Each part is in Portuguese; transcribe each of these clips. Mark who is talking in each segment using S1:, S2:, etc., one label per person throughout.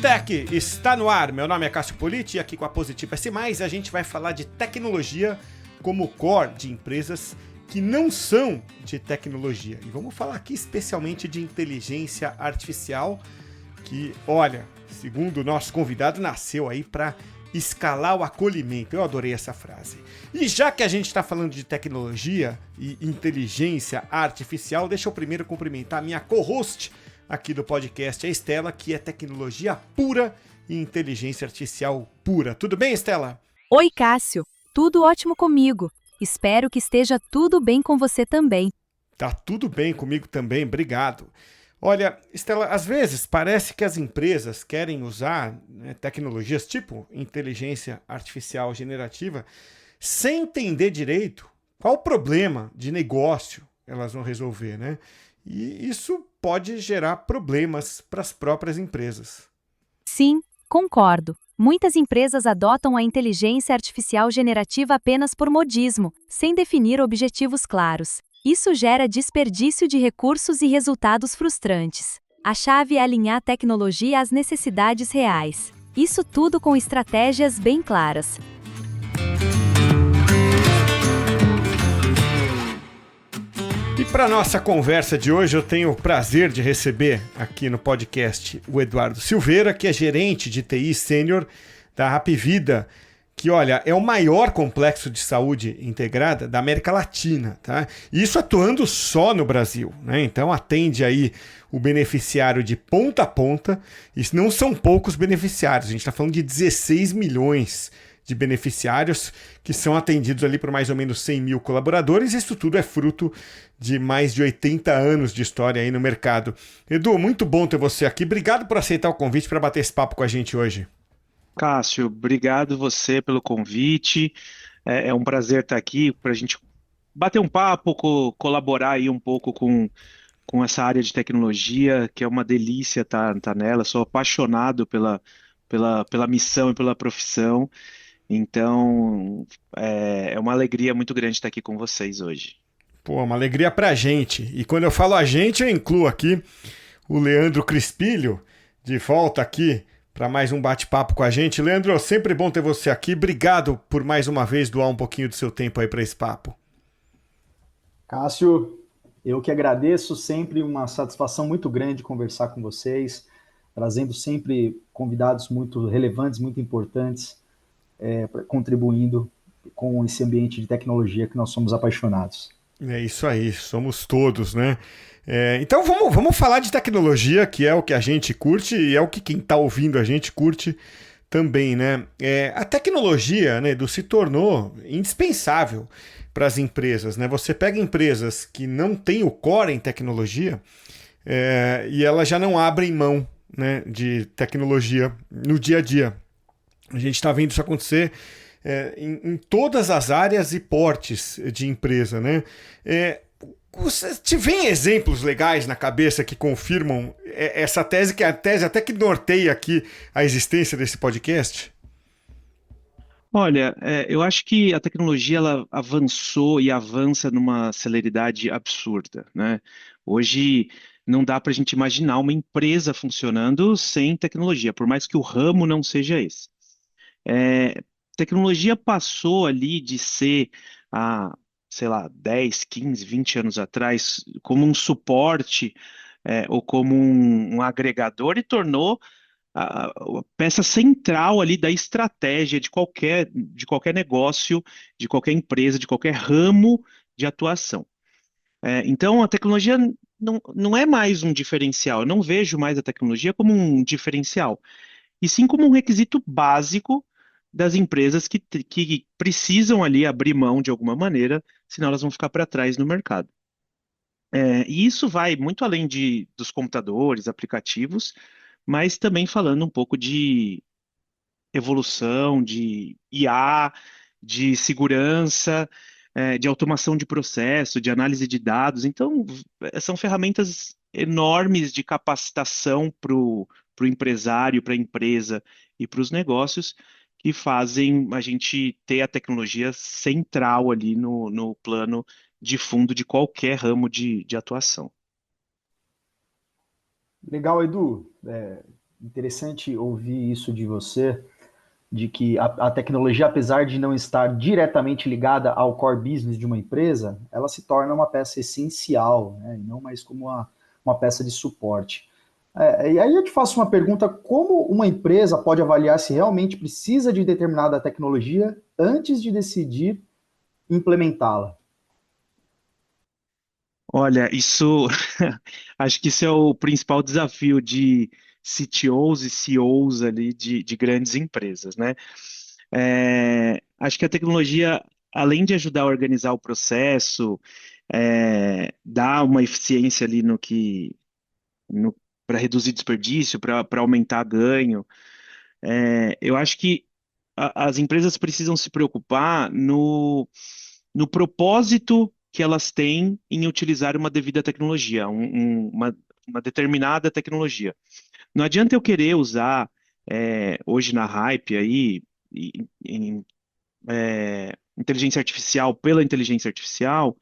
S1: Tech está no ar. Meu nome é Cássio Politi e aqui com a Positivo S+, a gente vai falar de tecnologia como core de empresas que não são de tecnologia. E vamos falar aqui especialmente de inteligência artificial, que, olha, segundo o nosso convidado, nasceu aí para escalar o acolhimento. Eu adorei essa frase. E já que a gente está falando de tecnologia e inteligência artificial, deixa eu primeiro cumprimentar a minha co-host aqui do podcast, a Estela, que é tecnologia pura e inteligência artificial pura. Tudo bem, Estela?
S2: Oi, Cássio. Tudo ótimo comigo. Espero que esteja tudo bem com você também.
S1: Tá tudo bem comigo também, obrigado. Olha, Estela, às vezes parece que as empresas querem usar tecnologias tipo inteligência artificial generativa sem entender direito qual o problema de negócio elas vão resolver, né? E isso pode gerar problemas para as próprias empresas.
S2: Sim, concordo. Muitas empresas adotam a inteligência artificial generativa apenas por modismo, sem definir objetivos claros. Isso gera desperdício de recursos e resultados frustrantes. A chave é alinhar a tecnologia às necessidades reais. Isso tudo com estratégias bem claras.
S1: E para nossa conversa de hoje, eu tenho o prazer de receber aqui no podcast o Eduardo Silveira, que é gerente de TI sênior da Hapvida, que, olha, é o maior complexo de saúde integrada da América Latina, tá? Isso atuando só no Brasil, né? Então atende aí o beneficiário de ponta a ponta, e não são poucos beneficiários, a gente está falando de 16 milhões de beneficiários que são atendidos ali por mais ou menos 100 mil colaboradores. Isso tudo é fruto de mais de 80 anos de história aí no mercado. Edu, muito bom ter você aqui. Obrigado por aceitar o convite para bater esse papo com a gente hoje.
S3: Cássio, obrigado você pelo convite. É um prazer estar aqui para a gente bater um papo, colaborar aí um pouco com essa área de tecnologia, que é uma delícia estar nela. Sou apaixonado pela missão e pela profissão. Então, é uma alegria muito grande estar aqui com vocês hoje.
S1: Pô, uma alegria pra gente. E quando eu falo a gente, eu incluo aqui o Leandro Crispilho, de volta aqui para mais um bate-papo com a gente. Leandro, sempre bom ter você aqui. Obrigado por mais uma vez doar um pouquinho do seu tempo aí para esse papo.
S4: Cássio, eu que agradeço, sempre uma satisfação muito grande conversar com vocês, trazendo sempre convidados muito relevantes, muito importantes, contribuindo com esse ambiente de tecnologia que nós somos apaixonados.
S1: É isso aí, somos todos, né? Então vamos falar de tecnologia, que é o que a gente curte e é o que quem está ouvindo a gente curte também, né? A tecnologia, né, Edu, se tornou indispensável para as empresas, né? Você pega empresas que não têm o core em tecnologia e elas já não abrem mão, né, de tecnologia no dia a dia. A gente está vendo isso acontecer em todas as áreas e portes de empresa, né? Você te vem exemplos legais na cabeça que confirmam essa tese, que é a tese até que norteia aqui a existência desse podcast?
S3: Olha, eu acho que a tecnologia ela avançou e avança numa celeridade absurda, né? Hoje não dá para a gente imaginar uma empresa funcionando sem tecnologia, por mais que o ramo não seja esse. Tecnologia passou ali de ser há, sei lá, 10, 15, 20 anos atrás, como um suporte, ou como um agregador e tornou a peça central ali da estratégia de qualquer negócio, de qualquer empresa, de qualquer ramo de atuação. Então, a tecnologia não é mais um diferencial. Eu não vejo mais a tecnologia como um diferencial, e sim como um requisito básico das empresas que precisam ali abrir mão de alguma maneira, senão elas vão ficar para trás no mercado. E isso vai muito além dos computadores, aplicativos, mas também falando um pouco de evolução, de IA, de segurança, de automação de processo, de análise de dados. Então, são ferramentas enormes de capacitação para o empresário, para a empresa e para os negócios, que fazem a gente ter a tecnologia central ali no plano de fundo de qualquer ramo de atuação.
S4: Legal, Edu. Interessante ouvir isso de você, de que a tecnologia, apesar de não estar diretamente ligada ao core business de uma empresa, ela se torna uma peça essencial, né? E não mais como uma peça de suporte. E aí eu te faço uma pergunta: como uma empresa pode avaliar se realmente precisa de determinada tecnologia antes de decidir implementá-la?
S3: Olha, isso acho que isso é o principal desafio de CTOs e CEOs ali de grandes empresas, né? Acho que a tecnologia, além de ajudar a organizar o processo, dar uma eficiência ali no que para reduzir desperdício, para aumentar ganho, eu acho que as empresas precisam se preocupar no propósito que elas têm em utilizar uma devida tecnologia, uma determinada tecnologia. Não adianta eu querer usar hoje na hype aí em, inteligência artificial pela inteligência artificial,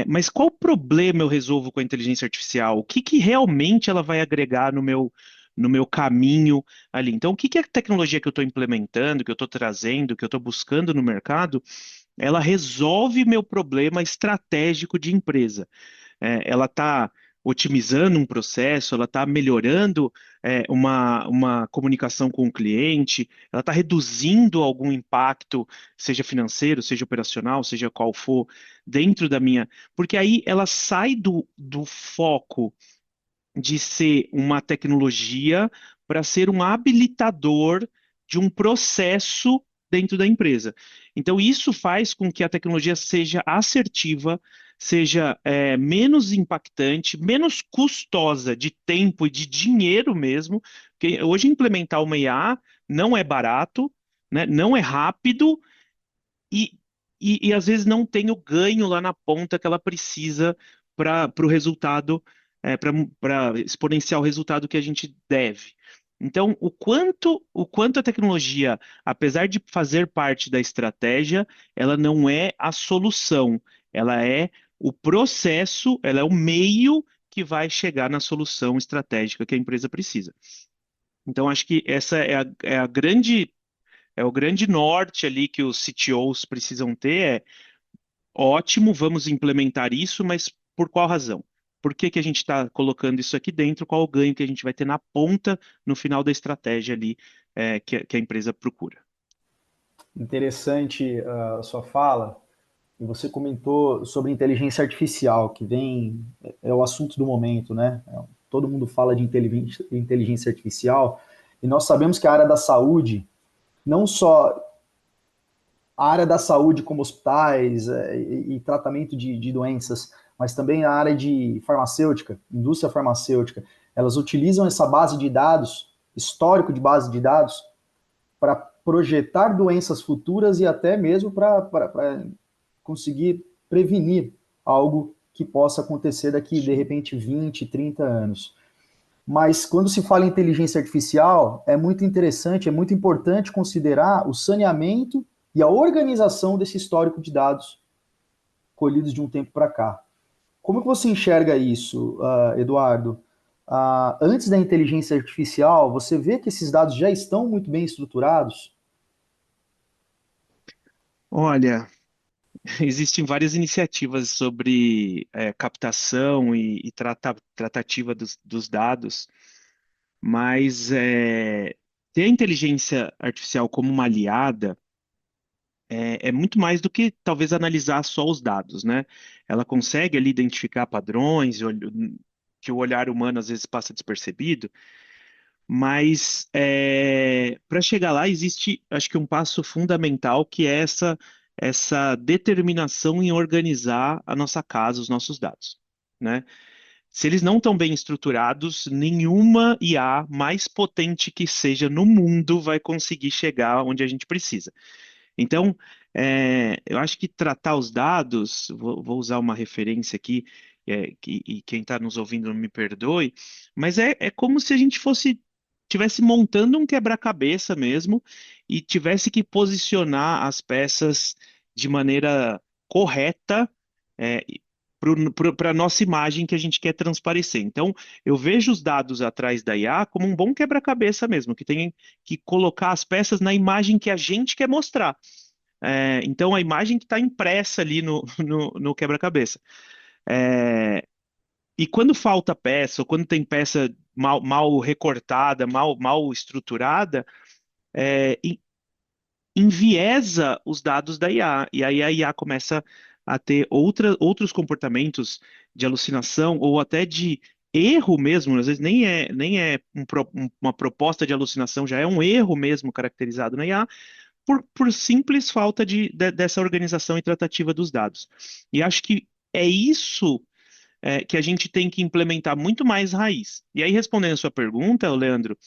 S3: mas qual problema eu resolvo com a inteligência artificial? O que que realmente ela vai agregar no meu caminho ali? Então, o que que é a tecnologia que eu estou implementando, que eu estou trazendo, que eu estou buscando no mercado, ela resolve meu problema estratégico de empresa? Ela está otimizando um processo, ela está melhorando uma comunicação com o cliente, ela está reduzindo algum impacto, seja financeiro, seja operacional, seja qual for, dentro da minha. Porque aí ela sai do foco de ser uma tecnologia para ser um habilitador de um processo dentro da empresa. Então, isso faz com que a tecnologia seja assertiva, seja menos impactante, menos custosa de tempo e de dinheiro mesmo, porque hoje implementar uma IA não é barato, né, não é rápido e, e às vezes não tem o ganho lá na ponta que ela precisa para o resultado, para exponenciar o resultado que a gente deve. Então, o quanto a tecnologia, apesar de fazer parte da estratégia, ela não é a solução, ela é o processo, ela é o meio que vai chegar na solução estratégica que a empresa precisa. Então, acho que essa é o grande norte ali que os CTOs precisam ter. Ótimo, vamos implementar isso, mas por qual razão? Por que que a gente está colocando isso aqui dentro? Qual o ganho que a gente vai ter na ponta, no final da estratégia ali, que a empresa procura?
S4: Interessante a sua fala. E você comentou sobre inteligência artificial, que é o assunto do momento, né? Todo mundo fala de inteligência artificial, e nós sabemos que a área da saúde, não só a área da saúde como hospitais e tratamento de doenças, mas também a área de farmacêutica, indústria farmacêutica, elas utilizam essa base de dados, histórico de base de dados, para projetar doenças futuras e até mesmo para conseguir prevenir algo que possa acontecer daqui, de repente, 20, 30 anos. Mas quando se fala em inteligência artificial, é muito interessante, é muito importante considerar o saneamento e a organização desse histórico de dados colhidos de um tempo para cá. Como que você enxerga isso, Eduardo? Antes da inteligência artificial, você vê que esses dados já estão muito bem estruturados?
S3: Olha, existem várias iniciativas sobre captação e tratativa dos dados, mas ter a inteligência artificial como uma aliada é muito mais do que talvez analisar só os dados, né? Ela consegue ali identificar padrões que o olhar humano às vezes passa despercebido, mas para chegar lá existe, acho que um passo fundamental que é essa determinação em organizar a nossa casa, os nossos dados, né? Se eles não estão bem estruturados, nenhuma IA, mais potente que seja no mundo, vai conseguir chegar onde a gente precisa. Então, eu acho que tratar os dados, vou usar uma referência aqui, e quem está nos ouvindo não me perdoe, mas é como se a gente tivesse montando um quebra-cabeça mesmo e tivesse que posicionar as peças de maneira correta, para a nossa imagem que a gente quer transparecer. Então, eu vejo os dados atrás da IA como um bom quebra-cabeça mesmo, que tem que colocar as peças na imagem que a gente quer mostrar. Então, a imagem que está impressa ali no quebra-cabeça. E quando falta peça, ou quando tem peça mal recortada, mal estruturada, enviesa os dados da IA, e aí a IA começa a ter outros comportamentos de alucinação ou até de erro mesmo, às vezes nem é uma proposta de alucinação, já é um erro mesmo caracterizado na IA, por simples falta dessa organização e tratativa dos dados. E acho que é isso que a gente tem que implementar muito mais raiz. E aí, respondendo a sua pergunta, Leandro,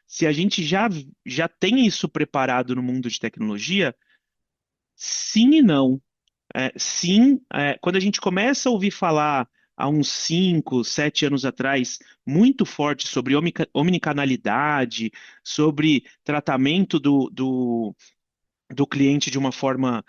S3: se a gente já tem isso preparado no mundo de tecnologia, sim e não. Sim, quando a gente começa a ouvir falar há uns 5, 7 anos atrás, muito forte sobre omnicanalidade, sobre tratamento do cliente de uma forma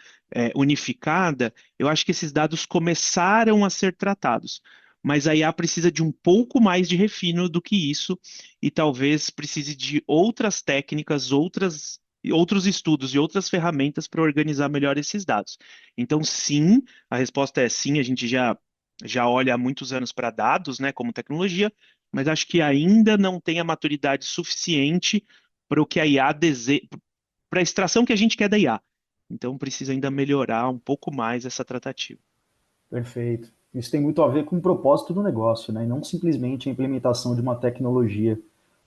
S3: unificada, eu acho que esses dados começaram a ser tratados. Mas a IA precisa de um pouco mais de refino do que isso, e talvez precise de outras técnicas, outros estudos e outras ferramentas para organizar melhor esses dados. Então, sim, a resposta é sim, a gente já olha há muitos anos para dados, né, como tecnologia, mas acho que ainda não tem a maturidade suficiente para o que a IA deseja, para a extração que a gente quer da IA. Então precisa ainda melhorar um pouco mais essa tratativa.
S4: Perfeito. Isso tem muito a ver com o propósito do negócio, né? E não simplesmente a implementação de uma tecnologia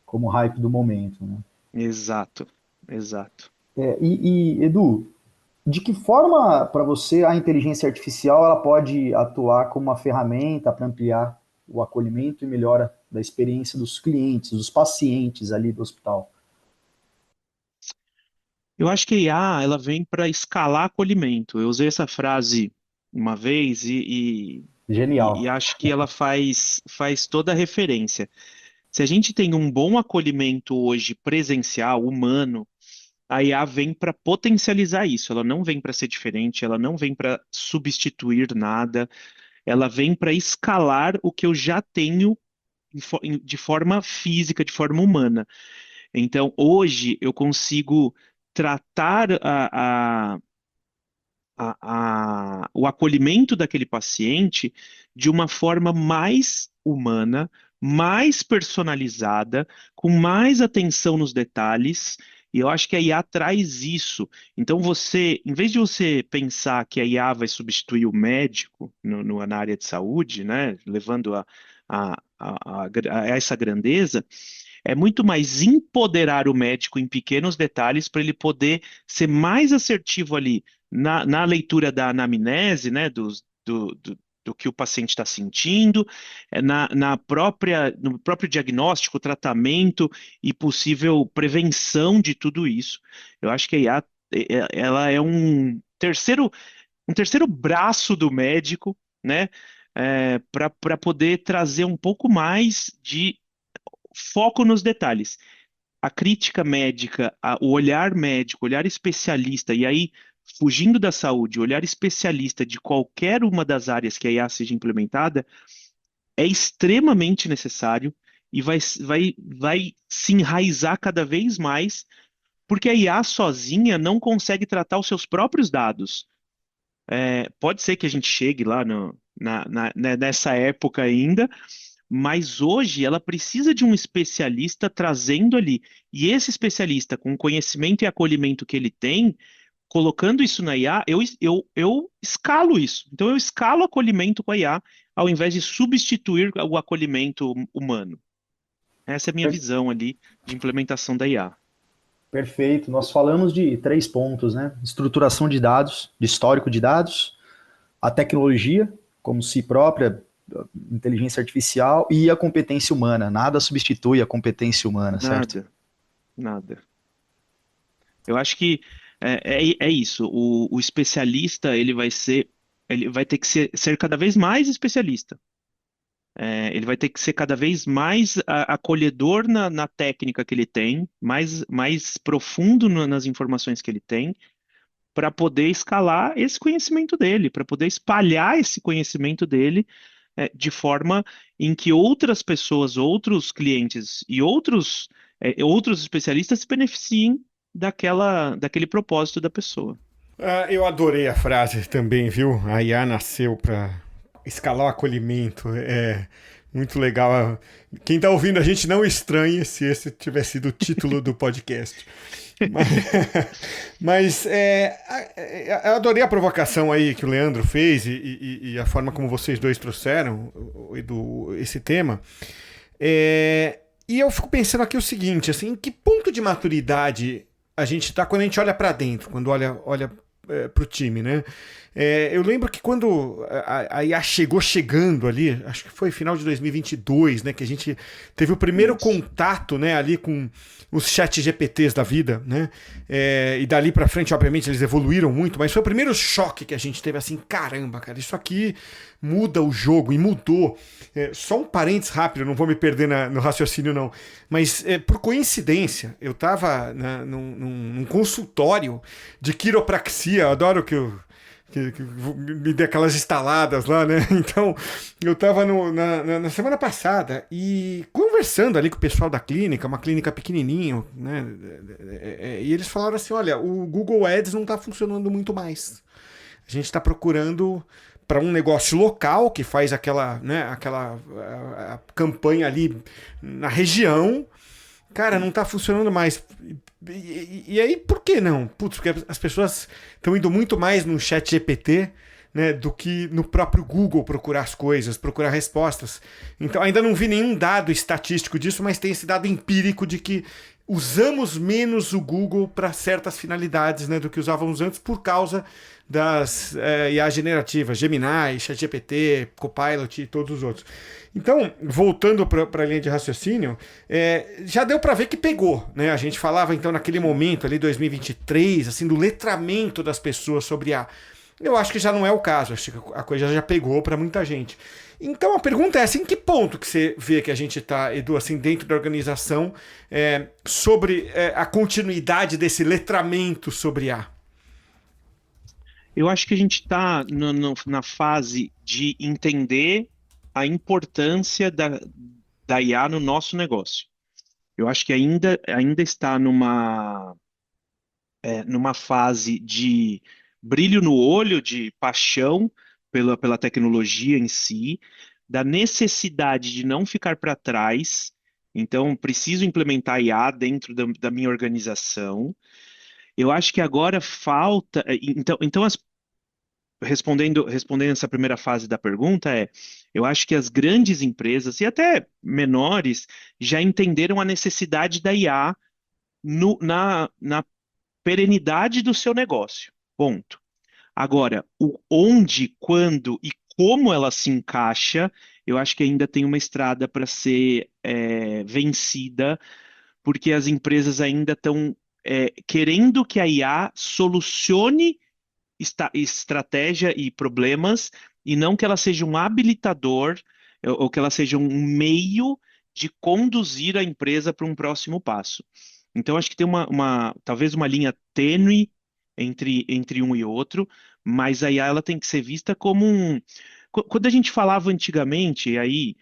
S4: como o hype do momento, né?
S3: Exato, exato.
S4: Edu, de que forma, para você, a inteligência artificial ela pode atuar como uma ferramenta para ampliar o acolhimento e melhora da experiência dos clientes, dos pacientes ali do hospital?
S3: Eu acho que a IA ela vem para escalar acolhimento. Eu usei essa frase uma vez e
S4: Genial.
S3: acho que ela faz toda a referência. Se a gente tem um bom acolhimento hoje presencial, humano, a IA vem para potencializar isso. Ela não vem para ser diferente, ela não vem para substituir nada, ela vem para escalar o que eu já tenho de forma física, de forma humana. Então, hoje eu consigo tratar o acolhimento daquele paciente de uma forma mais humana, mais personalizada, com mais atenção nos detalhes. E eu acho que a IA traz isso. Então, em vez de você pensar que a IA vai substituir o médico na área de saúde, né, levando a essa grandeza, é muito mais empoderar o médico em pequenos detalhes para ele poder ser mais assertivo ali na leitura da anamnese, né, do que o paciente está sentindo, no próprio diagnóstico, tratamento e possível prevenção de tudo isso. Eu acho que a IA, ela é um terceiro braço do médico, né, para poder trazer um pouco mais de foco nos detalhes. A crítica médica, o olhar médico, o olhar especialista, e aí, fugindo da saúde, o olhar especialista de qualquer uma das áreas que a IA seja implementada, é extremamente necessário e vai se enraizar cada vez mais, porque a IA sozinha não consegue tratar os seus próprios dados. Pode ser que a gente chegue lá nessa época ainda, mas hoje ela precisa de um especialista trazendo ali. E esse especialista, com o conhecimento e acolhimento que ele tem, colocando isso na IA, eu escalo isso. Então eu escalo o acolhimento com a IA, ao invés de substituir o acolhimento humano. Essa é a minha
S4: Per-
S3: visão ali de implementação da IA.
S4: Perfeito. Nós falamos de 3 pontos, né? Estruturação de dados, de histórico de dados, a tecnologia como si própria, inteligência artificial e a competência humana. Nada substitui a competência humana, certo?
S3: Nada, nada. Eu acho que é isso. O especialista ele vai ter que ser cada vez mais especialista. Ele vai ter que ser cada vez mais acolhedor na técnica que ele tem, mais profundo nas informações que ele tem, para poder escalar esse conhecimento dele, para poder espalhar esse conhecimento dele de forma em que outras pessoas, outros clientes e outros especialistas se beneficiem daquele propósito da pessoa.
S1: Eu adorei a frase também, viu? A IA nasceu para escalar o acolhimento. É muito legal. Quem está ouvindo a gente não estranhe se esse tivesse sido o título do podcast. Mas, eu adorei a provocação aí que o Leandro fez e a forma como vocês dois trouxeram esse tema. E eu fico pensando aqui o seguinte, assim, em que ponto de maturidade a gente está quando a gente olha para dentro, quando olha para o time, né? Eu lembro que quando a IA chegando ali, acho que foi final de 2022, né, que a gente teve o primeiro contato, né, ali com os chat GPTs da vida, né? E dali para frente, obviamente, eles evoluíram muito, mas foi o primeiro choque que a gente teve, assim, caramba, cara, isso aqui muda o jogo, e mudou. Só um parênteses rápido, não vou me perder no raciocínio não, mas por coincidência, eu estava num consultório de quiropraxia, eu adoro que me dê aquelas estaladas lá, né? Então, eu estava na semana passada e conversando ali com o pessoal da clínica, uma clínica pequenininha, né? E eles falaram assim, olha, o Google Ads não está funcionando muito mais. A gente está procurando para um negócio local que faz aquela a campanha ali na região. Cara, não está funcionando mais. E aí, por que não? Putz, porque as pessoas estão indo muito mais no chat GPT, né, do que no próprio Google procurar as coisas, procurar respostas. Então, ainda não vi nenhum dado estatístico disso, mas tem esse dado empírico de que usamos menos o Google para certas finalidades, né, do que usávamos antes por causa das IA generativas, Gemini, ChatGPT, Copilot e todos os outros. Então, voltando para a linha de raciocínio, já deu para ver que pegou, né? A gente falava então naquele momento ali, 2023, assim, do letramento das pessoas sobre IA. Eu acho que já não é o caso, acho que a coisa já pegou para muita gente. Então a pergunta é assim, em que ponto que você vê que a gente está, Edu, assim, dentro da organização, sobre a continuidade desse letramento sobre IA?
S3: Eu acho que a gente está na fase de entender a importância da IA no nosso negócio. Eu acho que ainda está numa fase de brilho no olho, de paixão pela tecnologia em si, da necessidade de não ficar para trás. Então, preciso implementar IA dentro da minha organização. Eu acho que agora falta. Então respondendo essa primeira fase da pergunta, eu acho que as grandes empresas, e até menores, já entenderam a necessidade da IA na perenidade do seu negócio. Ponto. Agora, o onde, quando e como ela se encaixa, eu acho que ainda tem uma estrada para ser vencida, porque as empresas ainda estão querendo que a IA solucione estratégia e problemas, e não que ela seja um habilitador, ou que ela seja um meio de conduzir a empresa para um próximo passo. Então, acho que tem talvez uma linha tênue entre um e outro, mas a IA ela tem que ser vista como Quando a gente falava antigamente, e aí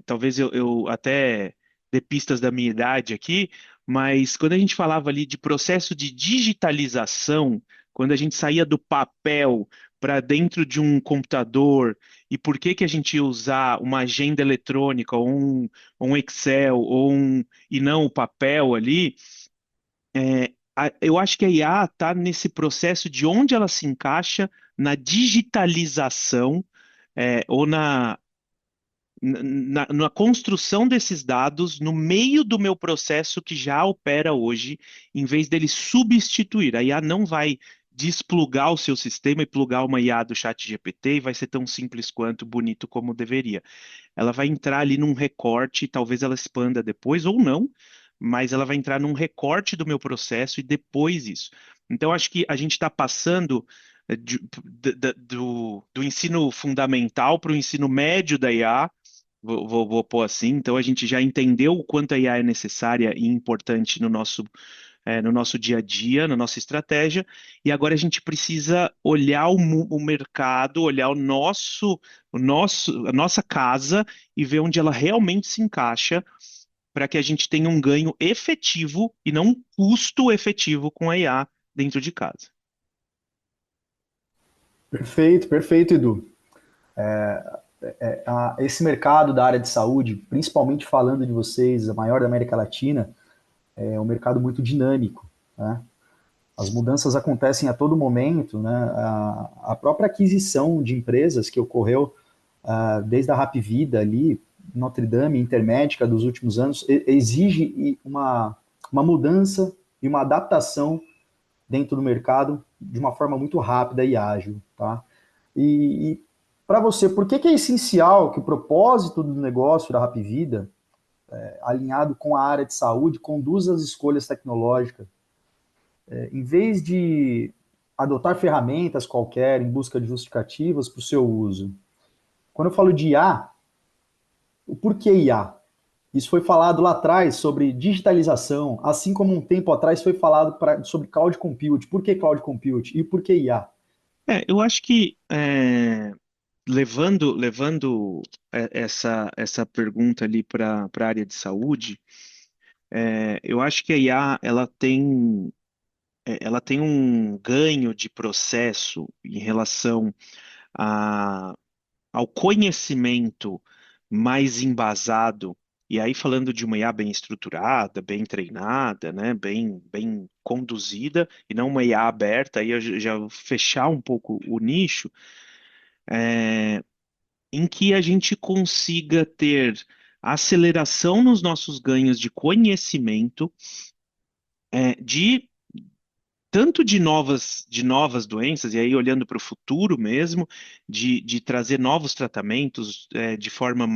S3: talvez eu até dê pistas da minha idade aqui, mas quando a gente falava ali de processo de digitalização, quando a gente saía do papel para dentro de um computador, e por que a gente ia usar uma agenda eletrônica, ou um Excel, e não o papel ali, eu acho que a IA está nesse processo de onde ela se encaixa na digitalização, ou na construção desses dados no meio do meu processo que já opera hoje, em vez dele substituir. A IA não vai desplugar o seu sistema e plugar uma IA do ChatGPT e vai ser tão simples quanto, bonito como deveria. Ela vai entrar ali num recorte, talvez ela expanda depois ou não, mas ela vai entrar num recorte do meu processo e depois isso. Então, acho que a gente está passando do ensino fundamental para o ensino médio da IA, vou pôr assim. Então, a gente já entendeu o quanto a IA é necessária e importante no nosso no nosso dia a dia, na nossa estratégia, e agora a gente precisa olhar o mercado, olhar a nossa casa e ver onde ela realmente se encaixa para que a gente tenha um ganho efetivo e não um custo efetivo com a IA dentro de casa.
S4: Perfeito, perfeito, Edu. Esse mercado da área de saúde, principalmente falando de vocês, a maior da América Latina, é um mercado muito dinâmico, né? As mudanças acontecem a todo momento, né? A própria aquisição de empresas que ocorreu desde a Rapvida ali, Notre Dame, Intermédica dos últimos anos, exige uma mudança e uma adaptação dentro do mercado de uma forma muito rápida e ágil, tá? E para você, por que é essencial que o propósito do negócio da Rapvida, alinhado com a área de saúde, conduza as escolhas tecnológicas, em vez de adotar ferramentas qualquer em busca de justificativas para o seu uso? Quando eu falo de IA, o porquê IA? Isso foi falado lá atrás sobre digitalização, assim como um tempo atrás foi falado sobre cloud compute. Por que cloud compute e por que IA?
S3: Eu acho que levando essa pergunta ali para a área de saúde, eu acho que a IA ela tem um ganho de processo em relação a, ao conhecimento mais embasado, e aí falando de uma IA bem estruturada, bem treinada, né, bem conduzida, e não uma IA aberta, aí eu já vou fechar um pouco o nicho, em que a gente consiga ter aceleração nos nossos ganhos de conhecimento, de tanto de novas doenças, e aí olhando para o futuro mesmo, de trazer novos tratamentos de forma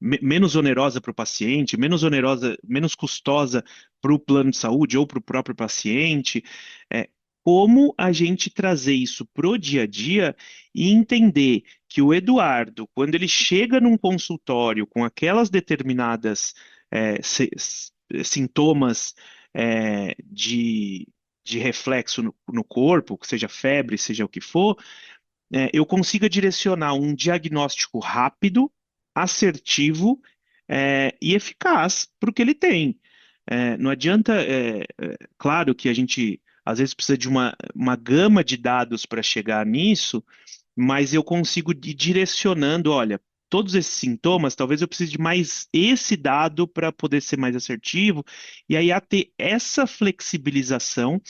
S3: menos onerosa para o paciente, menos onerosa, menos custosa para o plano de saúde ou para o próprio paciente. é, Como a gente trazer isso para o dia a dia e entender que o Eduardo, quando ele chega num consultório com aquelas determinadas sintomas de reflexo no corpo, seja febre, seja o que for, eu consiga direcionar um diagnóstico rápido, assertivo, e eficaz para o que ele tem. Não adianta, claro que a gente às vezes precisa de uma gama de dados para chegar nisso, mas eu consigo ir direcionando, olha, todos esses sintomas, talvez eu precise de mais esse dado para poder ser mais assertivo, e aí a ter essa flexibilização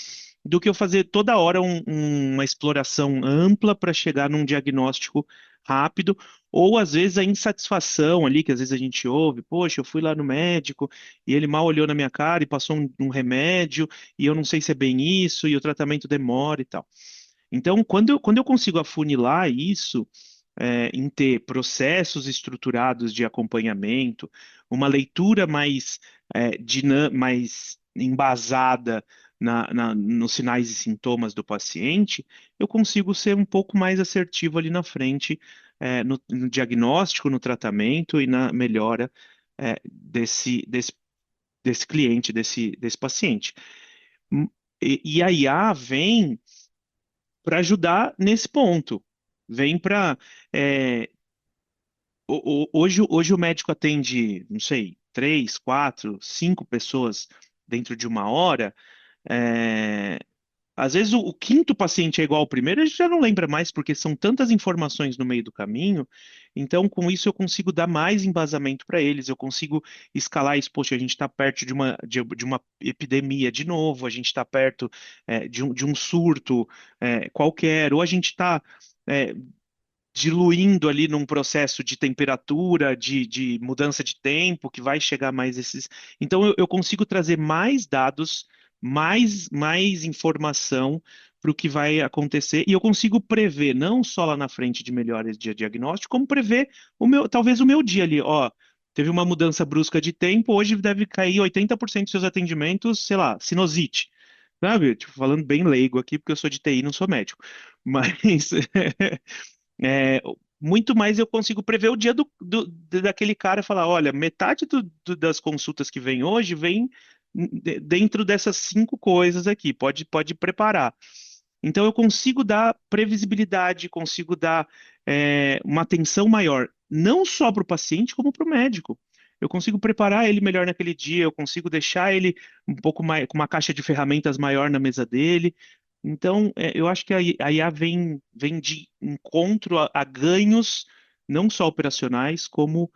S3: do que eu fazer toda hora uma exploração ampla para chegar num diagnóstico rápido, ou às vezes a insatisfação ali, que às vezes a gente ouve, poxa, eu fui lá no médico e ele mal olhou na minha cara e passou um remédio, e eu não sei se é bem isso, e o tratamento demora e tal. Então, quando eu consigo afunilar isso, em ter processos estruturados de acompanhamento, uma leitura mais embasada nos sinais e sintomas do paciente, eu consigo ser um pouco mais assertivo ali na frente, no diagnóstico, no tratamento e na melhora, desse cliente, desse paciente. Hum, e a IA vem para ajudar nesse ponto. Vem para. Hoje o médico atende, não sei, 3, 4, 5 pessoas dentro de uma hora. é, Às vezes o quinto paciente é igual ao primeiro, a gente já não lembra mais, porque são tantas informações no meio do caminho. Então, com isso, eu consigo dar mais embasamento para eles, eu consigo escalar isso. Poxa, a gente está perto de uma epidemia de novo, a gente está perto de um surto qualquer, ou a gente está diluindo ali num processo de temperatura, de mudança de tempo, que vai chegar mais esses. Então, eu consigo trazer mais dados, mais informação para o que vai acontecer, e eu consigo prever, não só lá na frente de melhores de diagnóstico, como prever talvez o meu dia ali, ó. Teve uma mudança brusca de tempo, hoje deve cair 80% dos seus atendimentos, sei lá, sinusite. Sabe? Tipo, falando bem leigo aqui, porque eu sou de TI, não sou médico. Mas É, muito mais eu consigo prever o dia daquele cara e falar, olha, metade das consultas que vem hoje vem dentro dessas 5 coisas aqui, pode preparar. Então, eu consigo dar previsibilidade, consigo dar uma atenção maior, não só para o paciente, como para o médico. Eu consigo preparar ele melhor naquele dia, eu consigo deixar ele um pouco mais, com uma caixa de ferramentas maior na mesa dele. Então, eu acho que a IA vem de encontro a ganhos, não só operacionais, como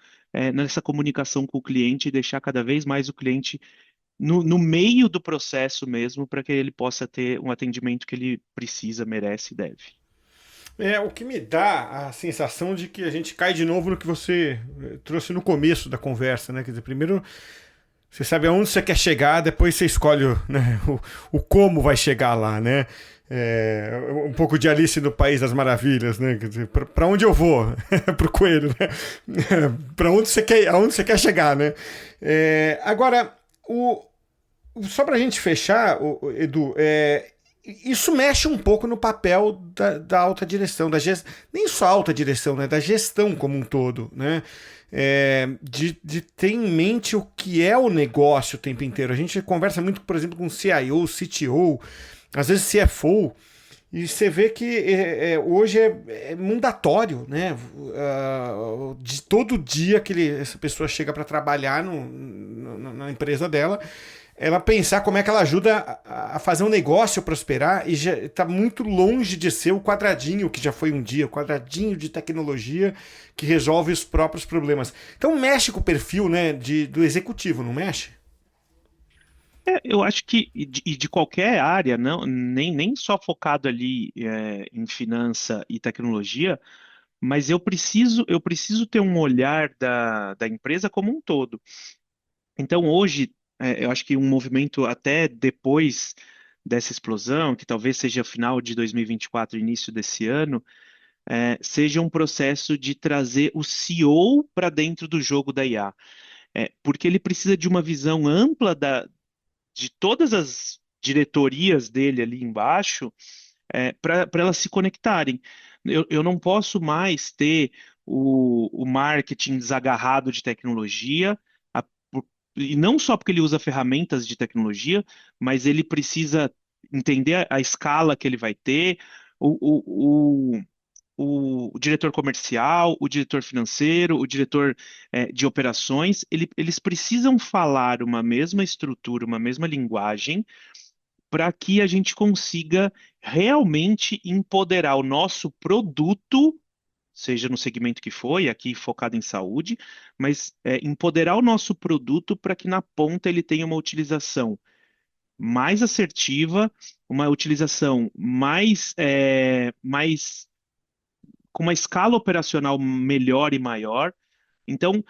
S3: nessa comunicação com o cliente, e deixar cada vez mais o cliente no meio do processo mesmo, para que ele possa ter um atendimento que ele precisa, merece e deve.
S1: É o que me dá a sensação de que a gente cai de novo no que você trouxe no começo da conversa, né? Quer dizer, primeiro você sabe aonde você quer chegar, depois você escolhe né, o como vai chegar lá, né? Um pouco de Alice no País das Maravilhas, né? Quer dizer, para onde eu vou? Pro coelho, né? Para aonde você quer chegar, né? Agora, só para a gente fechar, Edu, isso mexe um pouco no papel da alta direção, nem só alta direção, né, da gestão como um todo, né? De ter em mente o que é o negócio o tempo inteiro. A gente conversa muito, por exemplo, com CIO, CTO, às vezes CFO, e você vê que hoje é mandatório, né? De todo dia que essa pessoa chega para trabalhar na empresa dela, ela pensar como é que ela ajuda a fazer um negócio prosperar, e já está muito longe de ser o quadradinho que já foi um dia, o quadradinho de tecnologia que resolve os próprios problemas. Então mexe com o perfil, né, do executivo, não mexe?
S3: Eu acho que de qualquer área, não, nem só focado ali em finança e tecnologia, mas eu preciso ter um olhar da empresa como um todo. Então, hoje, eu acho que um movimento até depois dessa explosão, que talvez seja final de 2024, início desse ano, seja um processo de trazer o CEO para dentro do jogo da IA. Porque ele precisa de uma visão ampla de todas as diretorias dele ali embaixo, para elas se conectarem. Eu não posso mais ter o marketing desagarrado de tecnologia, e não só porque ele usa ferramentas de tecnologia, mas ele precisa entender a escala que ele vai ter, o, o diretor comercial, o diretor financeiro, o diretor de operações, eles precisam falar uma mesma estrutura, uma mesma linguagem, para que a gente consiga realmente empoderar o nosso produto, seja no segmento que foi, aqui focado em saúde, mas empoderar o nosso produto para que na ponta ele tenha uma utilização mais assertiva, uma utilização mais com uma escala operacional melhor e maior. Então,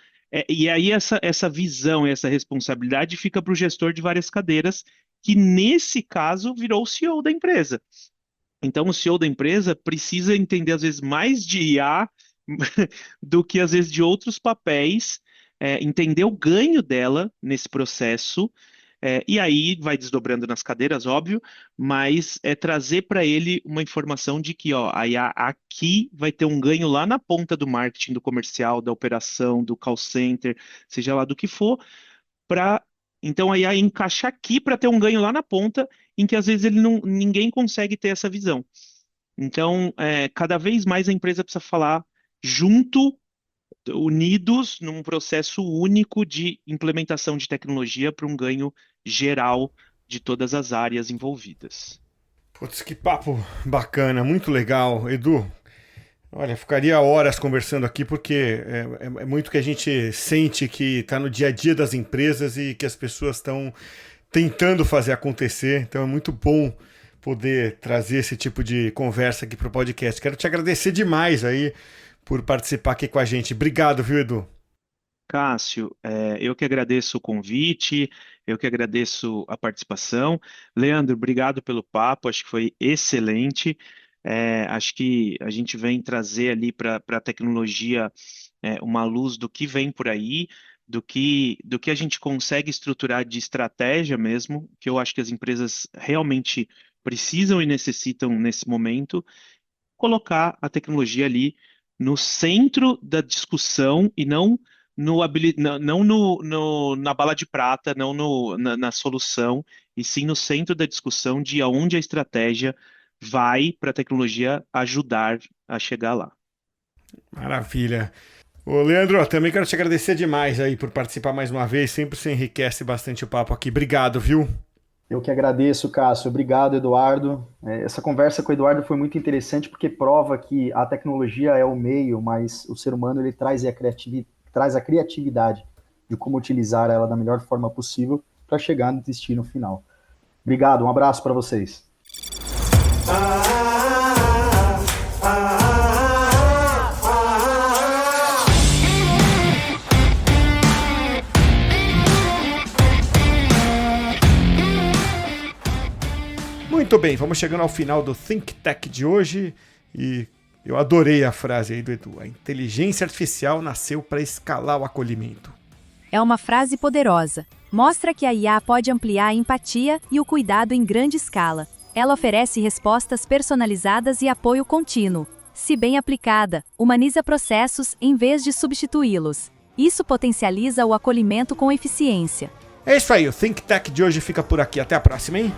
S3: e aí essa visão, essa responsabilidade fica para o gestor de várias cadeiras, que nesse caso virou o CEO da empresa. Então, o CEO da empresa precisa entender, às vezes, mais de IA do que, às vezes, de outros papéis, entender o ganho dela nesse processo, e aí vai desdobrando nas cadeiras, óbvio, mas é trazer para ele uma informação de que, ó, a IA aqui vai ter um ganho lá na ponta do marketing, do comercial, da operação, do call center, seja lá do que for, para então a IA encaixar aqui para ter um ganho lá na ponta, em que às vezes ninguém consegue ter essa visão. Então, cada vez mais a empresa precisa falar junto, unidos, num processo único de implementação de tecnologia para um ganho geral de todas as áreas envolvidas.
S1: Putz, que papo bacana, muito legal. Edu, olha, ficaria horas conversando aqui, porque é muito que a gente sente que está no dia a dia das empresas e que as pessoas estão tentando fazer acontecer. Então é muito bom poder trazer esse tipo de conversa aqui para o podcast. Quero te agradecer demais aí por participar aqui com a gente. Obrigado, viu, Edu?
S3: Cássio, eu que agradeço o convite, eu que agradeço a participação. Leandro, obrigado pelo papo, acho que foi excelente. Acho que a gente vem trazer ali para a tecnologia uma luz do que vem por aí, do que a gente consegue estruturar de estratégia mesmo, que eu acho que as empresas realmente precisam e necessitam nesse momento, colocar a tecnologia ali no centro da discussão e não não na bala de prata, não na solução, e sim no centro da discussão de aonde a estratégia vai para a tecnologia ajudar a chegar lá.
S1: Maravilha. Ô, Leandro, também quero te agradecer demais aí por participar mais uma vez. Sempre se enriquece bastante o papo aqui. Obrigado, viu?
S4: Eu que agradeço, Cássio. Obrigado, Eduardo. Essa conversa com o Eduardo foi muito interessante porque prova que a tecnologia é o meio, mas o ser humano ele traz a criatividade de como utilizar ela da melhor forma possível para chegar no destino final. Obrigado, um abraço para vocês.
S1: Muito bem, vamos chegando ao final do Think Tech de hoje e eu adorei a frase aí do Edu. A inteligência artificial nasceu para escalar o acolhimento.
S2: É uma frase poderosa. Mostra que a IA pode ampliar a empatia e o cuidado em grande escala. Ela oferece respostas personalizadas e apoio contínuo. Se bem aplicada, humaniza processos em vez de substituí-los. Isso potencializa o acolhimento com eficiência.
S1: É isso aí, o Think Tech de hoje fica por aqui. Até a próxima, hein?